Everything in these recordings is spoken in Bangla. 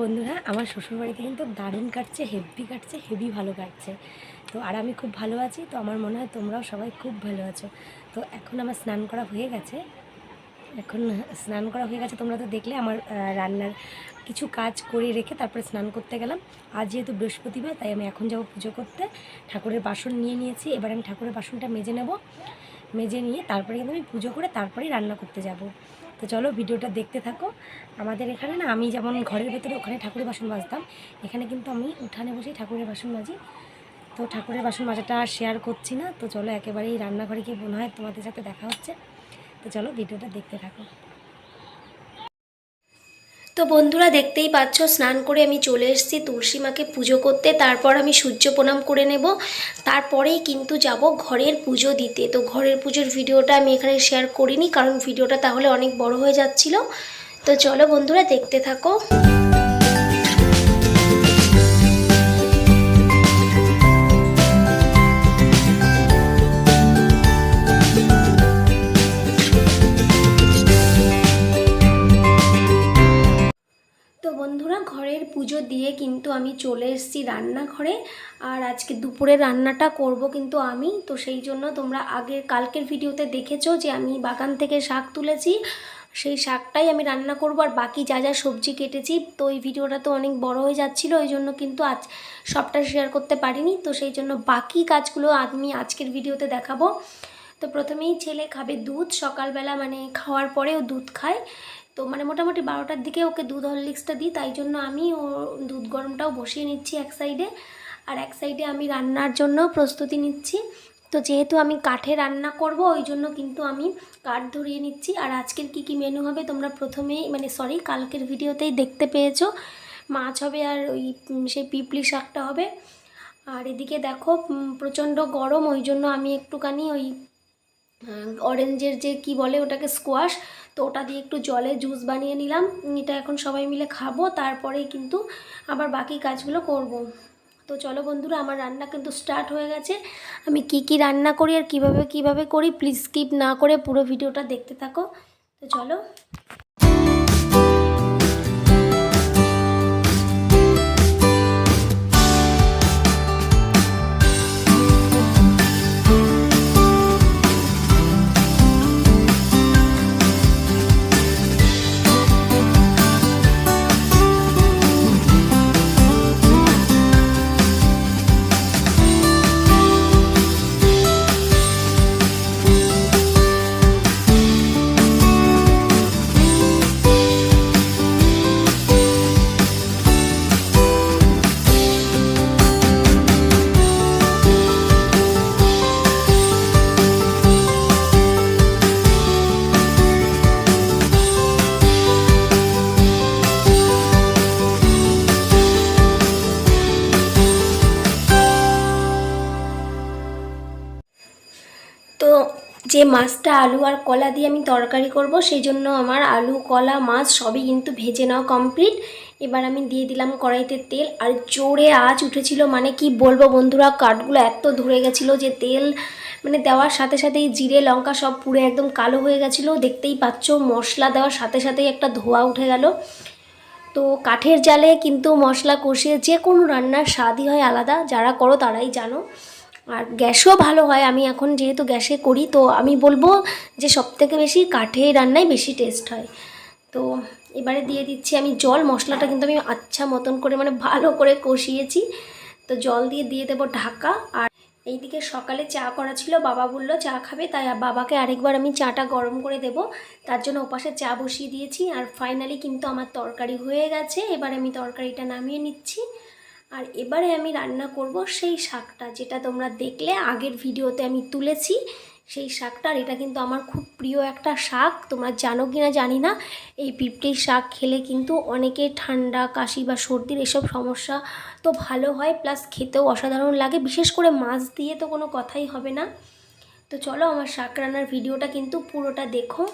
বন্ধুরা, আমার শ্বশুরবাড়িতে কিন্তু দারুণ কাটছে, হেভি ভালো কাটছে। তো আর আমি খুব ভালো আছি। তো আমার মনে হয় তোমরাও সবাই খুব ভালো আছো। তো এখন আমার স্নান করা হয়ে গেছে। তোমরা তো দেখলে আমার রান্নার কিছু কাজ করে রেখে তারপরে স্নান করতে গেলাম। আজ যেহেতু বৃহস্পতিবার, তাই আমি এখন যাব পুজো করতে। ঠাকুরের বাসন নিয়ে নিয়েছি। এবার আমি ঠাকুরের বাসনটা মেজে নিয়ে তারপরে কিন্তু আমি পুজো করে তারপরেই রান্না করতে যাব। তো চলো ভিডিওটা দেখতে থাকো। আমাদের এখানে না, আমি যেমন ঘরের ভেতরে ওখানে ঠাকুরের বাসন মাজতাম, এখানে কিন্তু আমি উঠানে বসেই ঠাকুরের বাসন মাজি। তো ঠাকুরের বাসন মাজাটা আর শেয়ার করছি না। তো চলো একেবারেই রান্নাঘরে গিয়ে মনে হয় তোমাদের সাথে দেখা হচ্ছে। তো চলো ভিডিওটা দেখতে থাকো। তো বন্ধুরা, দেখতেই পাচ্ছ স্নান করে আমি চলে এসেছি তুলসী মাকে পুজো করতে। তারপর আমি সূর্য প্রণাম করে নেব, তারপরেই কিন্তু যাব ঘরের পুজো দিতে। তো ঘরের পুজোর ভিডিওটা আমি এখানে শেয়ার করিনি, কারণ ভিডিওটা তাহলে অনেক বড় হয়ে যাচ্ছিল। তো চলো বন্ধুরা, দেখতে থাকো। তো বন্ধুরা, ঘরের পুজো দিয়ে কিন্তু আমি চলে এসেছি রান্নাঘরে। আর আজকে দুপুরে রান্নাটা করব কিন্তু আমি। তো সেই জন্য তোমরা কালকের ভিডিওতে দেখেছো যে আমি বাগান থেকে শাক তুলেছি, সেই শাকটাই আমি রান্না করব। আর বাকি যা যা সবজি কেটেছি, তো এই ভিডিওটা তো অনেক বড় হয়ে যাচ্ছিলো, ওই জন্য কিন্তু আজ সবটা শেয়ার করতে পারিনি। তো সেই জন্য বাকি কাজগুলো আমি আজকের ভিডিওতে দেখাবো। তো প্রথমেই ছেলে খাবে দুধ, সকালবেলা মানে খাওয়ার পরে ও দুধ খায়। তো মানে মোটামুটি 12টার দিকে ওকে দুধ হরলিক্সটা দিই, তাই জন্য আমি ও দুধ গরমটাও বসিয়ে নিচ্ছি এক সাইডে। আর এক সাইডে আমি রান্নার জন্য প্রস্তুতি নিচ্ছি। তো যেহেতু আমি কাঠে রান্না করব, ওই জন্য কিন্তু আমি কাঠ ধরিয়ে নিচ্ছি। আর আজকের কি মেনু হবে তোমরা কালকের ভিডিওতেই দেখতে পেয়েছো। মাছ হবে, আর ওই সেই পিপলি শাকটা হবে। আর এদিকে দেখো প্রচণ্ড গরম, ওই জন্য আমি একটুখানি ওই অরেঞ্জের যে কি বলে ওটাকে, স্কোয়াশ, তো ওটা দিয়ে একটু জলে জুস বানিয়ে নিলাম। এটা এখন সবাই মিলে খাবো, তারপরেই কিন্তু আবার বাকি কাজগুলো করব। তো চলো বন্ধুরা, আমার রান্না কিন্তু স্টার্ট হয়ে গেছে। আমি কি রান্না করি আর কিভাবে করি, প্লিজ স্কিপ না করে পুরো ভিডিওটা দেখতে থাকো। তো চলো। তো যে মাছটা আলু আর কলা দিয়ে আমি তরকারি করব, সেই জন্য আমার আলু, কলা, মাছ সবই কিন্তু ভেজে নেওয়া কমপ্লিট। এবার আমি দিয়ে দিলাম কড়াইতে তেল। আর জোরে আঁচ উঠেছিল, মানে কি বলবো বন্ধুরা, কাঠগুলো এত ধরে গেছিলো যে তেল মানে দেওয়ার সাথে সাথেই জিরে লঙ্কা সব পুরো একদম কালো হয়ে গেছিলো। দেখতেই পাচ্ছ, মশলা দেওয়ার সাথে সাথেই একটা ধোঁয়া উঠে গেল। তো কাঠের জালে কিন্তু মশলা কষিয়ে যে কোনো রান্নার স্বাদই হয় আলাদা, যারা করো তারাই জানো। আর গ্যাসও ভালো হয়। আমি এখন যেহেতু গ্যাসে করি, তো আমি বলবো যে সবথেকে বেশি কাঠের রান্নায় বেশি টেস্ট হয়। তো এবারে দিয়ে দিচ্ছি আমি জল। মশলাটা কিন্তু আমি আচ্ছা মতন করে মানে ভালো করে কষিয়েছি। তো জল দিয়ে দেবো ঢাকা। আর এইদিকে সকালে চা করা ছিল, বাবা বললো চা খাবে, তাই বাবাকে আরেকবার আমি চাটা গরম করে দেব, তার জন্য ওপাশে চা বসিয়ে দিয়েছি। আর ফাইনালি কিন্তু আমার তরকারি হয়ে গেছে। এবার আমি তরকারিটা নামিয়ে নিচ্ছি। আর এবারে আমি রান্না করব সেই শাকটা, যেটা তোমরা দেখলে আগের ভিডিওতে আমি তুলেছি সেই শাকটা। আর এটা কিন্তু আমার খুব প্রিয় একটা শাক, তোমরা জানো কি না জানি না। এই পিঁপড়ে শাক খেলে কিন্তু অনেকে ঠান্ডা, কাশি বা সর্দির এসব সমস্যা তো ভালো হয়, প্লাস খেতেও অসাধারণ লাগে, বিশেষ করে মাছ দিয়ে তো কোনো কথাই হবে না। তো চলো আমার শাক রান্নার ভিডিওটা কিন্তু পুরোটা দেখো।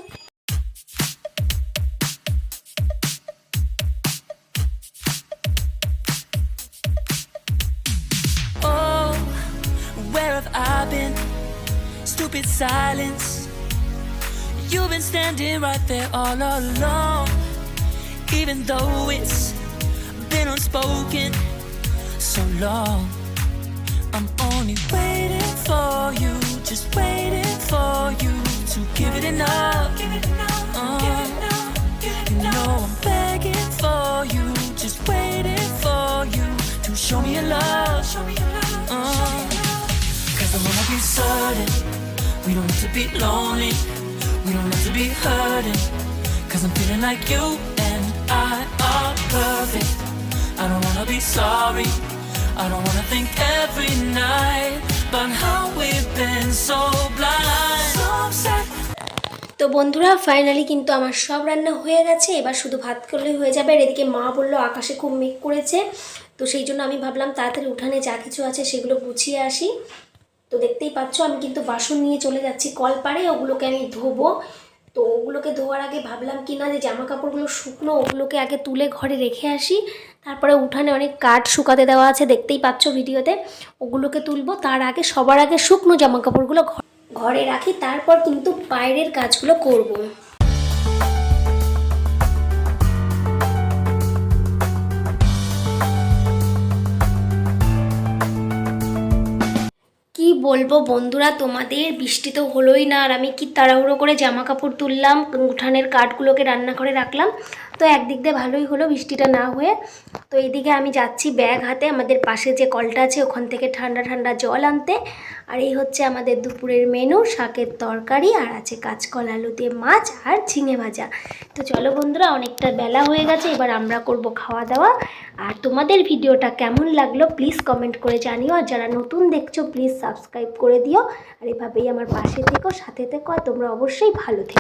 Where have I been? Stupid silence. You've been standing right there all along. Even though it's been unspoken so long. I'm only waiting for you, just waiting for you to give it enough. You know I'm begging for you, just waiting for you to show me your love. Cause I wanna be certain we don't have to be lonely, we don't have to be hurting. Cause I'm feeling like you and I are perfect. I don't wanna be sorry, I don't wanna think every night about how we've been so blind, so upset. তো বন্ধুরা ফাইনালি কিন্তু আমার সব রান্না হয়ে গেছে, এবার শুধু ভাত করলেই হয়ে যাবে। আর এদিকে মা বললো আকাশে খুব মেঘ করেছে, তো সেই জন্য আমি ভাবলাম তাড়াতাড়ি উঠানে যা কিছু আছে সেগুলো গুছিয়ে আসি। তো দেখতেই পাচ্ছ আমি কিন্তু বাসন নিয়ে চলে যাচ্ছি কলপাড়ে, ওগুলোকে আমি ধোবো। তো ওগুলোকে ধোয়ার আগে ভাবলাম কি না যে জামা কাপড়গুলো শুকনো, ওগুলোকে আগে তুলে ঘরে রেখে আসি, তারপরে উঠানে অনেক কাঠ শুকাতে দেওয়া আছে দেখতেই পাচ্ছ ভিডিওতে, ওগুলোকে তুলবো। তার আগে সবার আগে শুকনো জামা কাপড়গুলো ঘরে রাখি, তারপর কিন্তু বাইরের কাজগুলো করব। কি বলবো বন্ধুরা তোমাদের, বৃষ্টি তো হলোই না, আর আমি কি তাড়াহুড়ো করে জামা কাপড় তুললাম, উঠানের কাঠগুলোকে রান্নাঘরে রাখলাম। তো একদিক দিয়ে ভালোই হলো বৃষ্টিটা না হয়ে। তো এইদিকে আমি যাচ্ছি ব্যাগ হাতে আমাদের পাশে যে কলটা আছে ওখান থেকে ঠান্ডা ঠান্ডা জল আনতে। আর এই হচ্ছে আমাদের দুপুরের মেনু, শাকের তরকারি, আর আছে কাঁচকলা আলু দিয়ে মাছ আর ঝিঙে ভাজা। তো চলো বন্ধুরা, অনেকটা বেলা হয়ে গেছে, এবার আমরা করব খাওয়া দাওয়া। আর তোমাদের ভিডিওটা কেমন লাগলো প্লিজ কমেন্ট করে জানিও, আর যারা নতুন দেখছো প্লিজ সাবস্ক্রাইব করে দিও। আর এভাবেই আমার পাশে থেকো, সাথে থেকো, আর তোমরা অবশ্যই ভালো থেকো।